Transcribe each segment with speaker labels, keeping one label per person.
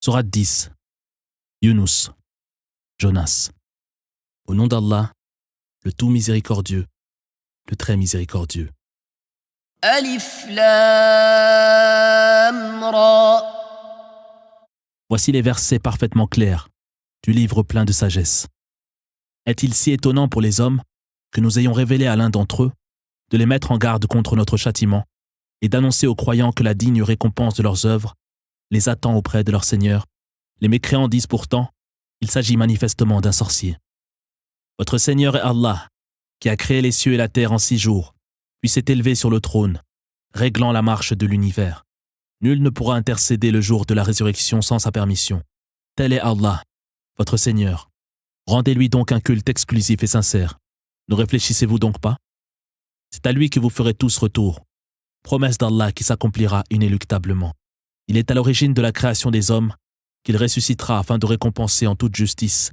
Speaker 1: Sourate 10. Yunus. Jonas. Au nom d'Allah, le tout miséricordieux, le très miséricordieux.
Speaker 2: Alif Lam Ra.
Speaker 1: Voici les versets parfaitement clairs du livre plein de sagesse. Est-il si étonnant pour les hommes que nous ayons révélé à l'un d'entre eux de les mettre en garde contre notre châtiment et d'annoncer aux croyants que la digne récompense de leurs œuvres les attend auprès de leur Seigneur? Les mécréants disent pourtant, il s'agit manifestement d'un sorcier. Votre Seigneur est Allah, qui a créé les cieux et la terre en 6 jours, puis s'est élevé sur le trône, réglant la marche de l'univers. Nul ne pourra intercéder le jour de la résurrection sans sa permission. Tel est Allah, votre Seigneur. Rendez-lui donc un culte exclusif et sincère. Ne réfléchissez-vous donc pas? C'est à lui que vous ferez tous retour. Promesse d'Allah qui s'accomplira inéluctablement. Il est à l'origine de la création des hommes qu'il ressuscitera afin de récompenser en toute justice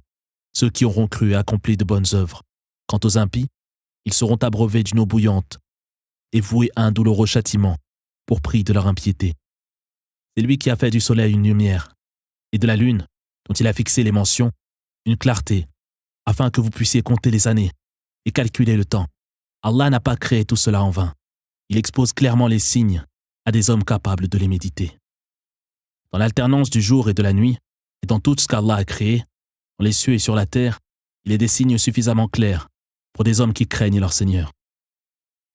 Speaker 1: ceux qui auront cru et accompli de bonnes œuvres. Quant aux impies, ils seront abreuvés d'une eau bouillante et voués à un douloureux châtiment pour prix de leur impiété. C'est lui qui a fait du soleil une lumière et de la lune, dont il a fixé les mentions, une clarté, afin que vous puissiez compter les années et calculer le temps. Allah n'a pas créé tout cela en vain. Il expose clairement les signes à des hommes capables de les méditer. Dans l'alternance du jour et de la nuit, et dans tout ce qu'Allah a créé, dans les cieux et sur la terre, il est des signes suffisamment clairs pour des hommes qui craignent leur Seigneur.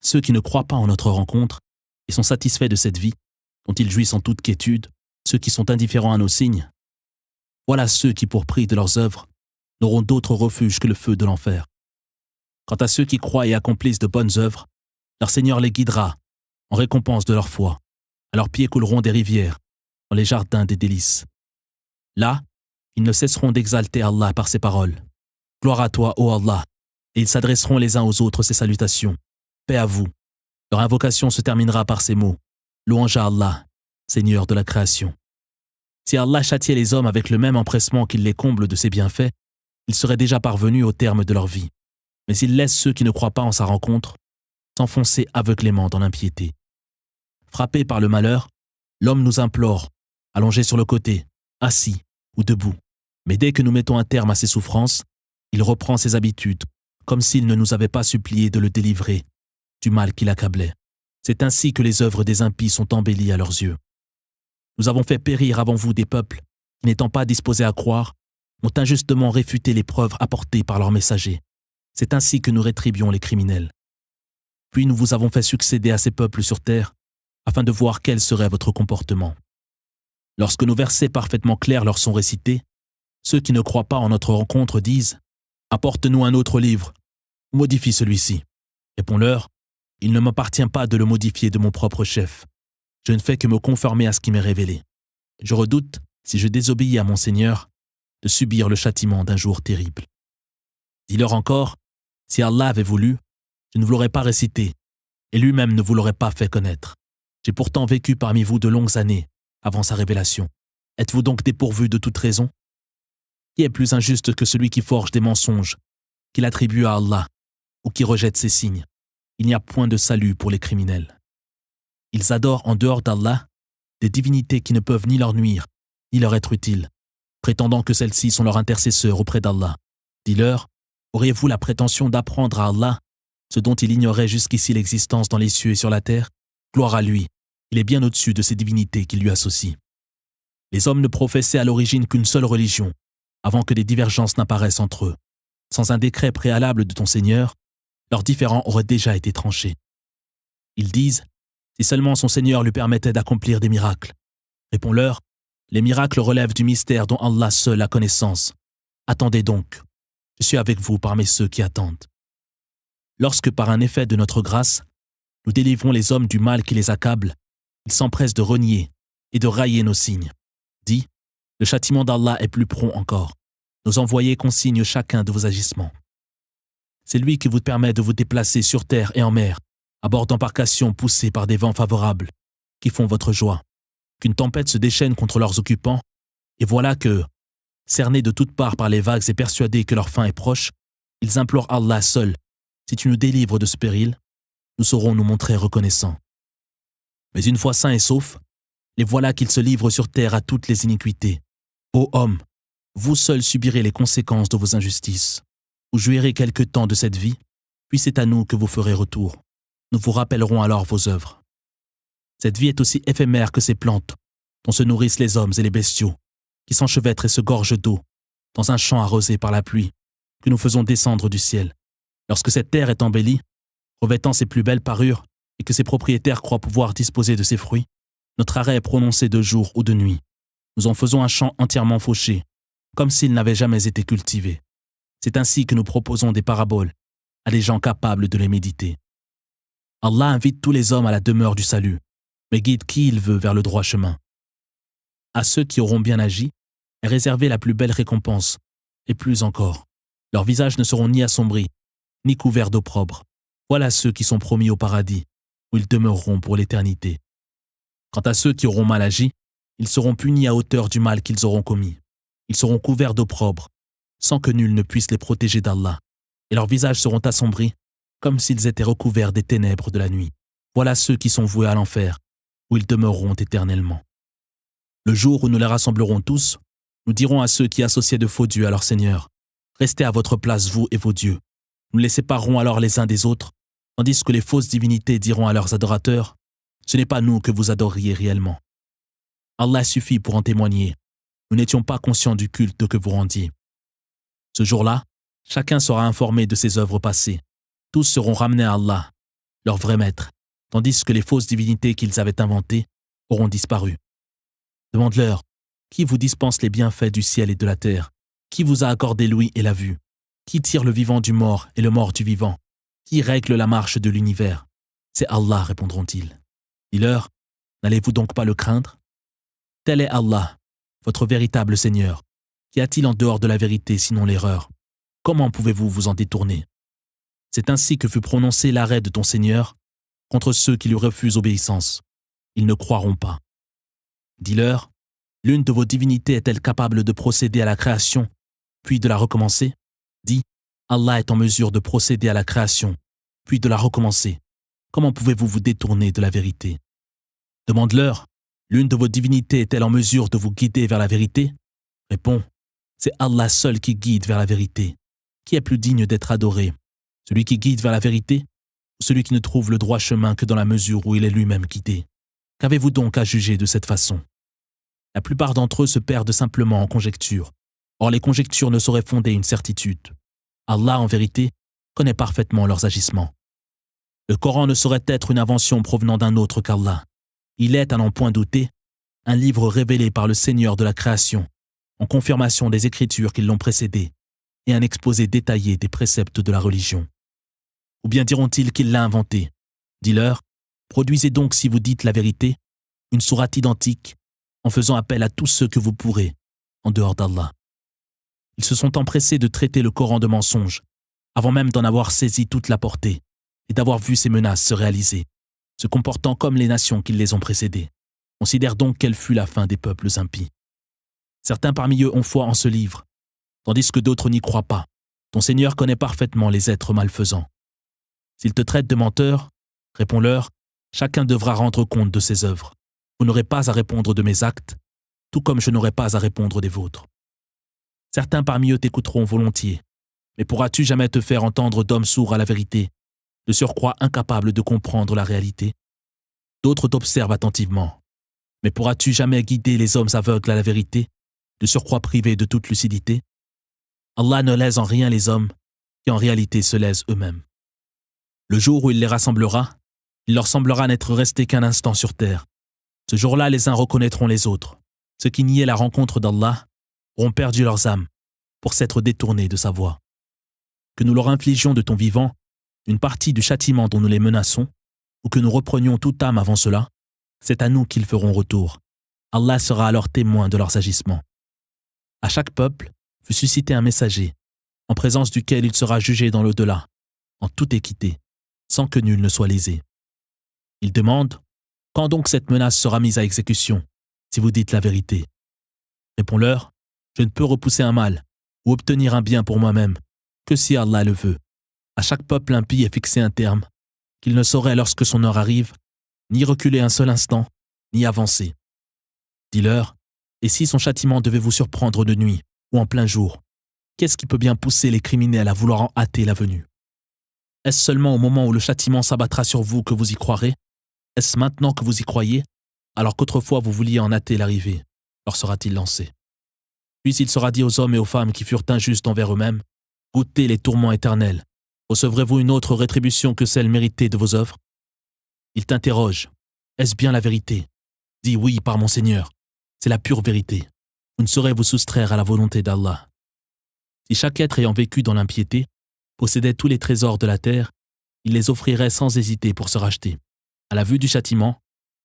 Speaker 1: Ceux qui ne croient pas en notre rencontre et sont satisfaits de cette vie, dont ils jouissent en toute quiétude, ceux qui sont indifférents à nos signes, voilà ceux qui, pour prix de leurs œuvres, n'auront d'autre refuge que le feu de l'enfer. Quant à ceux qui croient et accomplissent de bonnes œuvres, leur Seigneur les guidera, en récompense de leur foi. À leurs pieds couleront des rivières, dans les jardins des délices. Là, ils ne cesseront d'exalter Allah par ces paroles. Gloire à toi, ô Allah, et ils s'adresseront les uns aux autres ces salutations. Paix à vous. Leur invocation se terminera par ces mots. Louange à Allah, Seigneur de la création. Si Allah châtiait les hommes avec le même empressement qu'il les comble de ses bienfaits, ils seraient déjà parvenus au terme de leur vie. Mais il laisse ceux qui ne croient pas en sa rencontre s'enfoncer aveuglément dans l'impiété. Frappé par le malheur, l'homme nous implore, allongé sur le côté, assis ou debout. Mais dès que nous mettons un terme à ses souffrances, il reprend ses habitudes, comme s'il ne nous avait pas supplié de le délivrer du mal qui l'accablait. C'est ainsi que les œuvres des impies sont embellies à leurs yeux. Nous avons fait périr avant vous des peuples qui, n'étant pas disposés à croire, ont injustement réfuté les preuves apportées par leurs messagers. C'est ainsi que nous rétribuons les criminels. Puis nous vous avons fait succéder à ces peuples sur terre, afin de voir quel serait votre comportement. Lorsque nos versets parfaitement clairs leur sont récités, ceux qui ne croient pas en notre rencontre disent « Apporte-nous un autre livre, modifie celui-ci. » Réponds-leur « Il ne m'appartient pas de le modifier de mon propre chef. Je ne fais que me conformer à ce qui m'est révélé. Je redoute, si je désobéis à mon Seigneur, de subir le châtiment d'un jour terrible. » Dis-leur encore, si Allah avait voulu, je ne vous l'aurais pas récité, et lui-même ne vous l'aurait pas fait connaître. J'ai pourtant vécu parmi vous de longues années avant sa révélation. Êtes-vous donc dépourvus de toute raison? Qui est plus injuste que celui qui forge des mensonges, qui l'attribue à Allah, ou qui rejette ses signes? Il n'y a point de salut pour les criminels. Ils adorent en dehors d'Allah des divinités qui ne peuvent ni leur nuire, ni leur être utiles, prétendant que celles-ci sont leurs intercesseurs auprès d'Allah. Dis-leur, auriez-vous la prétention d'apprendre à Allah ce dont il ignorait jusqu'ici l'existence dans les cieux et sur la terre? Gloire à lui, il est bien au-dessus de ces divinités qui lui associent. Les hommes ne professaient à l'origine qu'une seule religion, avant que des divergences n'apparaissent entre eux. Sans un décret préalable de ton Seigneur, leurs différends auraient déjà été tranchés. Ils disent, si seulement son Seigneur lui permettait d'accomplir des miracles. Réponds-leur, les miracles relèvent du mystère dont Allah seul a connaissance. Attendez donc, je suis avec vous parmi ceux qui attendent. Lorsque par un effet de notre grâce, nous délivrons les hommes du mal qui les accable, ils s'empressent de renier et de railler nos signes. Dis, le châtiment d'Allah est plus prompt encore. Nos envoyés consignent chacun de vos agissements. C'est lui qui vous permet de vous déplacer sur terre et en mer, à bord d'embarcations poussées par des vents favorables, qui font votre joie. Qu'une tempête se déchaîne contre leurs occupants, et voilà que, cernés de toutes parts par les vagues et persuadés que leur fin est proche, ils implorent Allah seul. Si tu nous délivres de ce péril, nous saurons nous montrer reconnaissants. Mais une fois sains et saufs, les voilà qu'ils se livrent sur terre à toutes les iniquités, Ô hommes, vous seuls subirez les conséquences de vos injustices. Vous jouirez quelque temps de cette vie, puis c'est à nous que vous ferez retour. Nous vous rappellerons alors vos œuvres. Cette vie est aussi éphémère que ces plantes, dont se nourrissent les hommes et les bestiaux, qui s'enchevêtrent et se gorgent d'eau, dans un champ arrosé par la pluie, que nous faisons descendre du ciel. Lorsque cette terre est embellie, revêtant ses plus belles parures, et que ses propriétaires croient pouvoir disposer de ses fruits, notre arrêt est prononcé de jour ou de nuit. Nous en faisons un champ entièrement fauché, comme s'il n'avait jamais été cultivé. C'est ainsi que nous proposons des paraboles à des gens capables de les méditer. Allah invite tous les hommes à la demeure du salut, mais guide qui il veut vers le droit chemin. À ceux qui auront bien agi est réservée la plus belle récompense, et plus encore. Leurs visages ne seront ni assombris, ni couverts d'opprobre. Voilà ceux qui sont promis au paradis, où ils demeureront pour l'éternité. Quant à ceux qui auront mal agi, ils seront punis à hauteur du mal qu'ils auront commis. Ils seront couverts d'opprobre, sans que nul ne puisse les protéger d'Allah, et leurs visages seront assombris, comme s'ils étaient recouverts des ténèbres de la nuit. Voilà ceux qui sont voués à l'enfer, où ils demeureront éternellement. Le jour où nous les rassemblerons tous, nous dirons à ceux qui associaient de faux dieux à leur Seigneur, « Restez à votre place, vous et vos dieux. » Nous les séparerons alors les uns des autres, tandis que les fausses divinités diront à leurs adorateurs, « Ce n'est pas nous que vous adoriez réellement. » Allah suffit pour en témoigner. Nous n'étions pas conscients du culte que vous rendiez. Ce jour-là, chacun sera informé de ses œuvres passées. Tous seront ramenés à Allah, leur vrai maître, tandis que les fausses divinités qu'ils avaient inventées auront disparu. Demande-leur, qui vous dispense les bienfaits du ciel et de la terre? Qui vous a accordé l'ouïe et la vue? Qui tire le vivant du mort et le mort du vivant? Qui règle la marche de l'univers? C'est Allah, répondront-ils. Dis-leur, n'allez-vous donc pas le craindre? Tel est Allah, votre véritable Seigneur. Qu'y a-t-il en dehors de la vérité sinon l'erreur? Comment pouvez-vous vous en détourner? C'est ainsi que fut prononcé l'arrêt de ton Seigneur contre ceux qui lui refusent obéissance. Ils ne croiront pas. Dis-leur, l'une de vos divinités est-elle capable de procéder à la création, puis de la recommencer? Dis, Allah est en mesure de procéder à la création, puis de la recommencer. Comment pouvez-vous vous détourner de la vérité? Demande-leur, l'une de vos divinités est-elle en mesure de vous guider vers la vérité? Réponds, c'est Allah seul qui guide vers la vérité. Qui est plus digne d'être adoré? Celui qui guide vers la vérité ou celui qui ne trouve le droit chemin que dans la mesure où il est lui-même guidé? Qu'avez-vous donc à juger de cette façon? La plupart d'entre eux se perdent simplement en conjectures. Or les conjectures ne sauraient fonder une certitude. Allah, en vérité, connaît parfaitement leurs agissements. Le Coran ne saurait être une invention provenant d'un autre qu'Allah. Il est, à n'en point douter, un livre révélé par le Seigneur de la création, en confirmation des écritures qui l'ont précédé, et un exposé détaillé des préceptes de la religion. Ou bien diront-ils qu'il l'a inventé? Dis-leur, produisez donc, si vous dites la vérité, une sourate identique, en faisant appel à tous ceux que vous pourrez, en dehors d'Allah. Ils se sont empressés de traiter le Coran de mensonge, avant même d'en avoir saisi toute la portée, et d'avoir vu ces menaces se réaliser, se comportant comme les nations qui les ont précédées. Considère donc quelle fut la fin des peuples impies. Certains parmi eux ont foi en ce livre, tandis que d'autres n'y croient pas. Ton Seigneur connaît parfaitement les êtres malfaisants. S'ils te traitent de menteur, réponds-leur, chacun devra rendre compte de ses œuvres. Vous n'aurez pas à répondre de mes actes, tout comme je n'aurai pas à répondre des vôtres. Certains parmi eux t'écouteront volontiers, mais pourras-tu jamais te faire entendre d'hommes sourds à la vérité, de surcroît incapables de comprendre la réalité? D'autres t'observent attentivement, mais pourras-tu jamais guider les hommes aveugles à la vérité, de surcroît privés de toute lucidité? Allah ne lèse en rien les hommes, qui en réalité se lèsent eux-mêmes. Le jour où il les rassemblera, il leur semblera n'être resté qu'un instant sur terre. Ce jour-là, les uns reconnaîtront les autres. Ceux qui niaient la rencontre d'Allah auront perdu leurs âmes pour s'être détournés de sa voie. Que nous leur infligions de ton vivant une partie du châtiment dont nous les menaçons, ou que nous reprenions toute âme avant cela, c'est à nous qu'ils feront retour. Allah sera alors témoin de leurs agissements. À chaque peuple fut suscité un messager, en présence duquel il sera jugé dans l'au-delà, en toute équité, sans que nul ne soit lésé. Il demande, quand donc cette menace sera mise à exécution, si vous dites la vérité? Réponds-leur, je ne peux repousser un mal ou obtenir un bien pour moi-même que si Allah le veut. À chaque peuple impie est fixé un terme, qu'il ne saurait lorsque son heure arrive, ni reculer un seul instant, ni avancer. Dis-leur, Et si son châtiment devait vous surprendre de nuit ou en plein jour, qu'est-ce qui peut bien pousser les criminels à vouloir en hâter la venue? Est-ce seulement au moment où le châtiment s'abattra sur vous que vous y croirez? Est-ce maintenant que vous y croyez, alors qu'autrefois vous vouliez en hâter l'arrivée? Leur sera-t-il lancé? Puis il sera dit aux hommes et aux femmes qui furent injustes envers eux-mêmes, goûtez les tourments éternels. Recevrez-vous une autre rétribution que celle méritée de vos œuvres? Il t'interroge, est-ce bien la vérité? Dis oui par mon Seigneur, c'est la pure vérité. Vous ne saurez vous soustraire à la volonté d'Allah. Si chaque être ayant vécu dans l'impiété possédait tous les trésors de la terre, il les offrirait sans hésiter pour se racheter. À la vue du châtiment,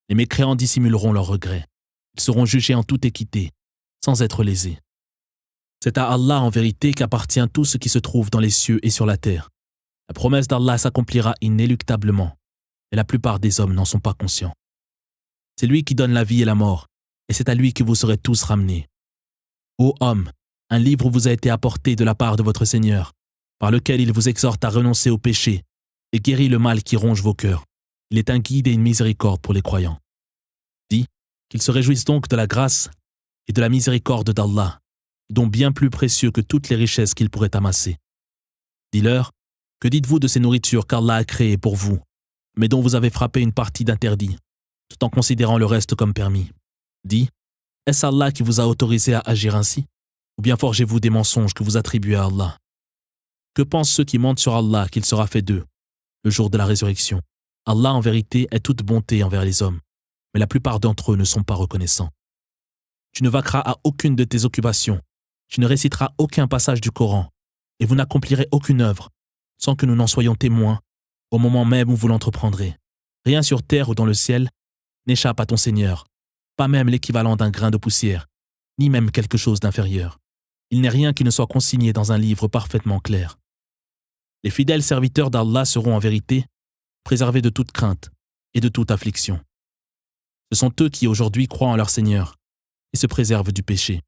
Speaker 1: les mécréants dissimuleront leurs regrets. Ils seront jugés en toute équité, sans être lésés. C'est à Allah en vérité qu'appartient tout ce qui se trouve dans les cieux et sur la terre. La promesse d'Allah s'accomplira inéluctablement, et la plupart des hommes n'en sont pas conscients. C'est lui qui donne la vie et la mort, et c'est à lui que vous serez tous ramenés. Ô homme, un livre vous a été apporté de la part de votre Seigneur, par lequel il vous exhorte à renoncer au péché et guérit le mal qui ronge vos cœurs. Il est un guide et une miséricorde pour les croyants. Dis qu'ils se réjouissent donc de la grâce et de la miséricorde d'Allah, dont bien plus précieux que toutes les richesses qu'ils pourraient amasser. Dis-leur, que dites-vous de ces nourritures qu'Allah a créées pour vous, mais dont vous avez frappé une partie d'interdit, tout en considérant le reste comme permis? Dis, est-ce Allah qui vous a autorisé à agir ainsi? Ou bien forgez-vous des mensonges que vous attribuez à Allah? Que pensent ceux qui mentent sur Allah qu'il sera fait d'eux, le jour de la résurrection? Allah en vérité est toute bonté envers les hommes, mais la plupart d'entre eux ne sont pas reconnaissants. Tu ne vaqueras à aucune de tes occupations, tu ne réciteras aucun passage du Coran, et vous n'accomplirez aucune œuvre, sans que nous n'en soyons témoins, au moment même où vous l'entreprendrez. Rien sur terre ou dans le ciel n'échappe à ton Seigneur, pas même l'équivalent d'un grain de poussière, ni même quelque chose d'inférieur. Il n'est rien qui ne soit consigné dans un livre parfaitement clair. Les fidèles serviteurs d'Allah seront en vérité préservés de toute crainte et de toute affliction. Ce sont eux qui aujourd'hui croient en leur Seigneur et se préservent du péché.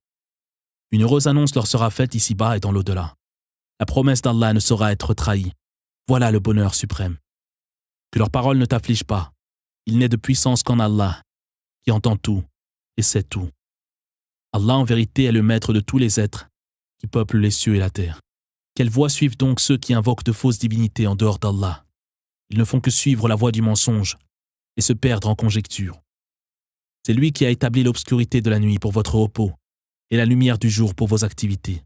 Speaker 1: Une heureuse annonce leur sera faite ici-bas et dans l'au-delà. La promesse d'Allah ne saura être trahie. Voilà le bonheur suprême. Que leurs paroles ne t'affligent pas. Il n'est de puissance qu'en Allah, qui entend tout et sait tout. Allah en vérité est le maître de tous les êtres qui peuplent les cieux et la terre. Quelle voie suivent donc ceux qui invoquent de fausses divinités en dehors d'Allah? Ils ne font que suivre la voie du mensonge et se perdre en conjectures. C'est lui qui a établi l'obscurité de la nuit pour votre repos et la lumière du jour pour vos activités.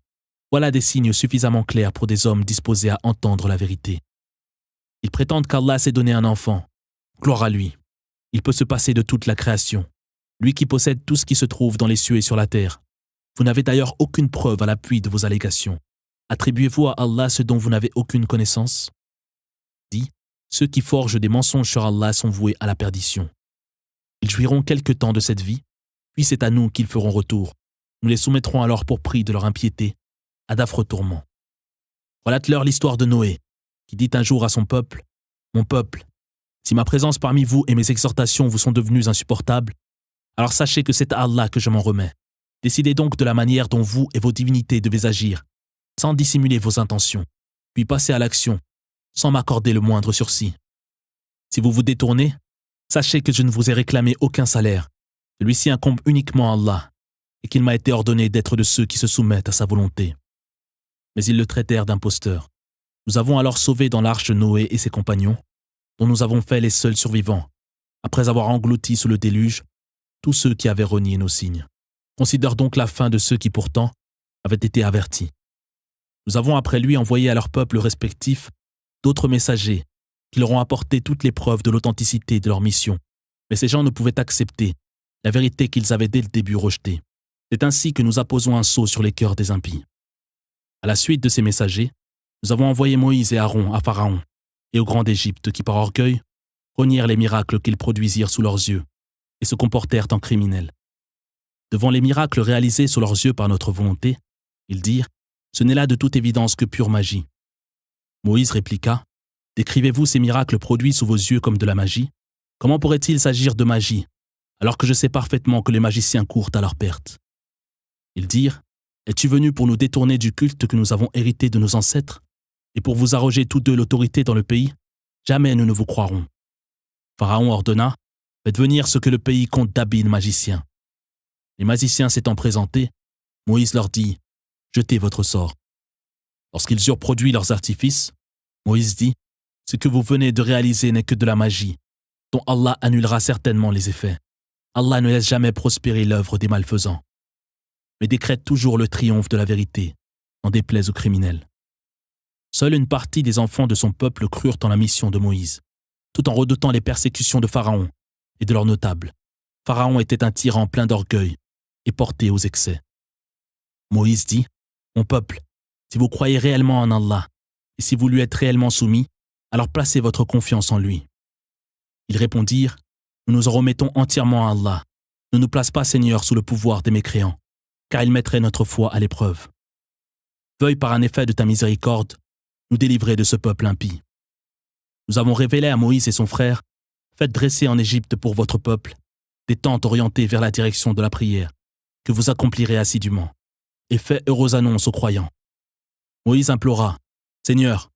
Speaker 1: Voilà des signes suffisamment clairs pour des hommes disposés à entendre la vérité. Ils prétendent qu'Allah s'est donné un enfant. Gloire à lui. Il peut se passer de toute la création. Lui qui possède tout ce qui se trouve dans les cieux et sur la terre. Vous n'avez d'ailleurs aucune preuve à l'appui de vos allégations. Attribuez-vous à Allah ce dont vous n'avez aucune connaissance? Dis, ceux qui forgent des mensonges sur Allah sont voués à la perdition. Ils jouiront quelque temps de cette vie, puis c'est à nous qu'ils feront retour. Nous les soumettrons alors pour prix de leur impiété à d'affreux tourments. Relate-leur l'histoire de Noé, qui dit un jour à son peuple, « Mon peuple, si ma présence parmi vous et mes exhortations vous sont devenues insupportables, alors sachez que c'est à Allah que je m'en remets. Décidez donc de la manière dont vous et vos divinités devez agir, sans dissimuler vos intentions, puis passez à l'action, sans m'accorder le moindre sursis. Si vous vous détournez, sachez que je ne vous ai réclamé aucun salaire. Celui-ci incombe uniquement à Allah, et qu'il m'a été ordonné d'être de ceux qui se soumettent à sa volonté. » Mais ils le traitèrent d'imposteur. Nous avons alors sauvé dans l'arche Noé et ses compagnons, dont nous avons fait les seuls survivants, après avoir englouti sous le déluge tous ceux qui avaient renié nos signes. Considère donc la fin de ceux qui pourtant avaient été avertis. Nous avons après lui envoyé à leurs peuples respectifs d'autres messagers qui leur ont apporté toutes les preuves de l'authenticité de leur mission. Mais ces gens ne pouvaient accepter la vérité qu'ils avaient dès le début rejetée. C'est ainsi que nous apposons un sceau sur les cœurs des impies. À la suite de ces messagers, nous avons envoyé Moïse et Aaron à Pharaon et au grand d'Égypte qui, par orgueil, renièrent les miracles qu'ils produisirent sous leurs yeux et se comportèrent en criminels. Devant les miracles réalisés sous leurs yeux par notre volonté, ils dirent « Ce n'est là de toute évidence que pure magie. » Moïse répliqua « Décrivez-vous ces miracles produits sous vos yeux comme de la magie? Comment pourrait-il s'agir de magie, alors que je sais parfaitement que les magiciens courent à leur perte ?» Ils dirent « Es-tu venu pour nous détourner du culte que nous avons hérité de nos ancêtres, et pour vous arroger tous deux l'autorité dans le pays? Jamais nous ne vous croirons. » Pharaon ordonna « Faites venir ce que le pays compte d'habiles magiciens. » Les magiciens s'étant présentés, Moïse leur dit « Jetez votre sort ». Lorsqu'ils eurent produit leurs artifices, Moïse dit « Ce que vous venez de réaliser n'est que de la magie, dont Allah annulera certainement les effets. Allah ne laisse jamais prospérer l'œuvre des malfaisants, mais décrète toujours le triomphe de la vérité, n'en déplaise aux criminels. » Seule une partie des enfants de son peuple crurent en la mission de Moïse, tout en redoutant les persécutions de Pharaon et de leurs notables. Pharaon était un tyran plein d'orgueil et porté aux excès. Moïse dit « Mon peuple, si vous croyez réellement en Allah et si vous lui êtes réellement soumis, alors placez votre confiance en lui. » Ils répondirent « Nous nous en remettons entièrement à Allah. Ne nous place pas, Seigneur, sous le pouvoir des mécréants, car il mettrait notre foi à l'épreuve. Veuille par un effet de ta miséricorde nous délivrer de ce peuple impie. Nous avons révélé à Moïse et son frère, faites dresser en Égypte pour votre peuple des tentes orientées vers la direction de la prière, que vous accomplirez assidûment, et faites heureuse annonce aux croyants. » Moïse implora, « Seigneur,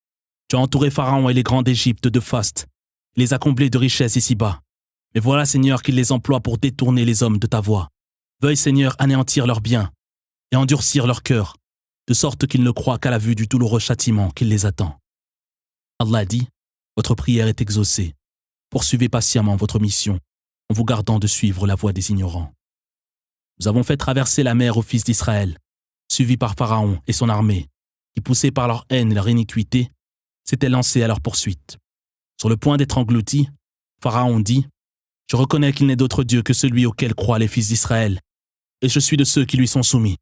Speaker 1: tu as entouré Pharaon et les grands d'Égypte de faste, et les as comblés de richesses ici-bas. Mais voilà, Seigneur, qu'il les emploie pour détourner les hommes de ta voie. Veuille, Seigneur, anéantir leurs biens et endurcir leur cœur, de sorte qu'ils ne croient qu'à la vue du douloureux châtiment qui les attend. » Allah dit, « Votre prière est exaucée. Poursuivez patiemment votre mission, en vous gardant de suivre la voie des ignorants. Nous avons fait traverser la mer aux fils d'Israël, suivis par Pharaon et son armée, qui, poussés par leur haine et leur iniquité, s'étaient lancés à leur poursuite. Sur le point d'être engloutis, Pharaon dit, « Je reconnais qu'il n'est d'autre Dieu que celui auquel croient les fils d'Israël, et je suis de ceux qui lui sont soumis.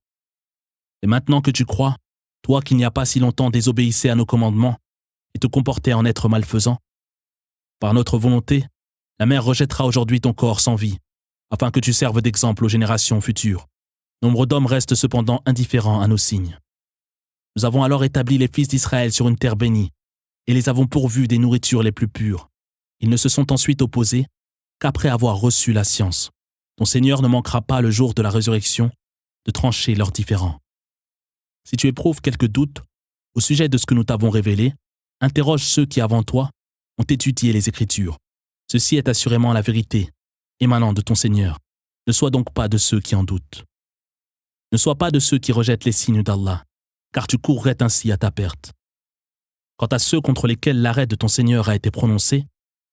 Speaker 1: Et maintenant que tu crois, toi qu'il n'y a pas si longtemps désobéissais à nos commandements et te comportais en être malfaisant, par notre volonté, la mer rejettera aujourd'hui ton corps sans vie, afin que tu serves d'exemple aux générations futures. Nombre d'hommes restent cependant indifférents à nos signes. Nous avons alors établi les fils d'Israël sur une terre bénie, et les avons pourvus des nourritures les plus pures. Ils ne se sont ensuite opposés qu'après avoir reçu la science. Ton Seigneur ne manquera pas le jour de la résurrection de trancher leurs différends. Si tu éprouves quelque doute au sujet de ce que nous t'avons révélé, interroge ceux qui avant toi ont étudié les Écritures. Ceci est assurément la vérité, émanant de ton Seigneur. Ne sois donc pas de ceux qui en doutent. Ne sois pas de ceux qui rejettent les signes d'Allah, car tu courrais ainsi à ta perte. Quant à ceux contre lesquels l'arrêt de ton Seigneur a été prononcé,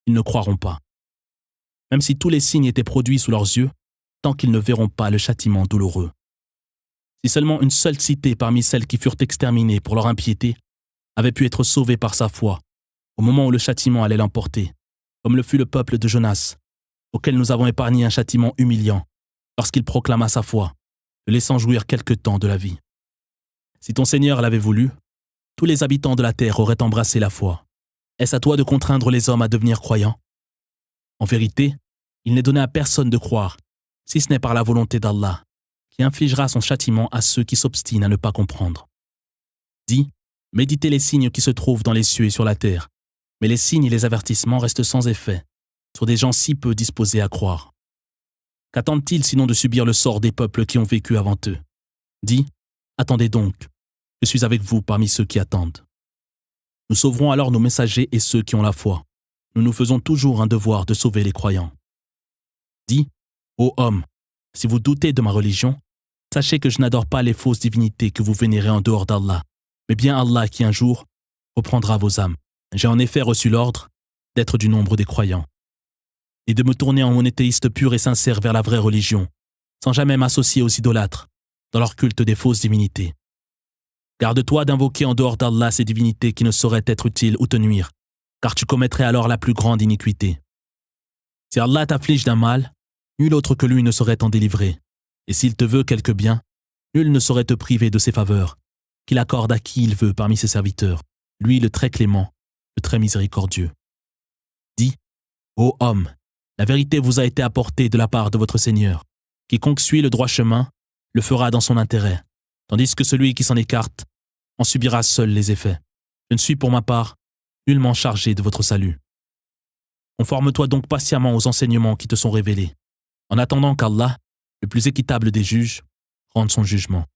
Speaker 1: ils ne croiront pas. Même si tous les signes étaient produits sous leurs yeux, tant qu'ils ne verront pas le châtiment douloureux. Si seulement une seule cité parmi celles qui furent exterminées pour leur impiété avait pu être sauvée par sa foi, au moment où le châtiment allait l'emporter, comme le fut le peuple de Jonas, auquel nous avons épargné un châtiment humiliant, lorsqu'il proclama sa foi, le laissant jouir quelque temps de la vie. Si ton Seigneur l'avait voulu, tous les habitants de la terre auraient embrassé la foi. Est-ce à toi de contraindre les hommes à devenir croyants? En vérité, il n'est donné à personne de croire, si ce n'est par la volonté d'Allah, qui infligera son châtiment à ceux qui s'obstinent à ne pas comprendre. Dis, méditez les signes qui se trouvent dans les cieux et sur la terre, mais les signes et les avertissements restent sans effet sur des gens si peu disposés à croire. Qu'attendent-ils sinon de subir le sort des peuples qui ont vécu avant eux? Dis, attendez donc, je suis avec vous parmi ceux qui attendent. Nous sauverons alors nos messagers et ceux qui ont la foi. Nous nous faisons toujours un devoir de sauver les croyants. Dis, ô hommes, si vous doutez de ma religion, sachez que je n'adore pas les fausses divinités que vous vénérez en dehors d'Allah, mais bien Allah qui un jour reprendra vos âmes. J'ai en effet reçu l'ordre d'être du nombre des croyants et de me tourner en monothéiste pur et sincère vers la vraie religion, sans jamais m'associer aux idolâtres dans leur culte des fausses divinités. Garde-toi d'invoquer en dehors d'Allah ces divinités qui ne sauraient être utiles ou te nuire, car tu commettrais alors la plus grande iniquité. Si Allah t'afflige d'un mal, nul autre que lui ne saurait t'en délivrer, et s'il te veut quelque bien, nul ne saurait te priver de ses faveurs, qu'il accorde à qui il veut parmi ses serviteurs, lui le très clément, le très miséricordieux. Dis, ô homme, la vérité vous a été apportée de la part de votre Seigneur. Quiconque suit le droit chemin le fera dans son intérêt, tandis que celui qui s'en écarte en subira seul les effets. Je ne suis pour ma part nullement chargé de votre salut. Conforme-toi donc patiemment aux enseignements qui te sont révélés, en attendant qu'Allah, le plus équitable des juges, rende son jugement.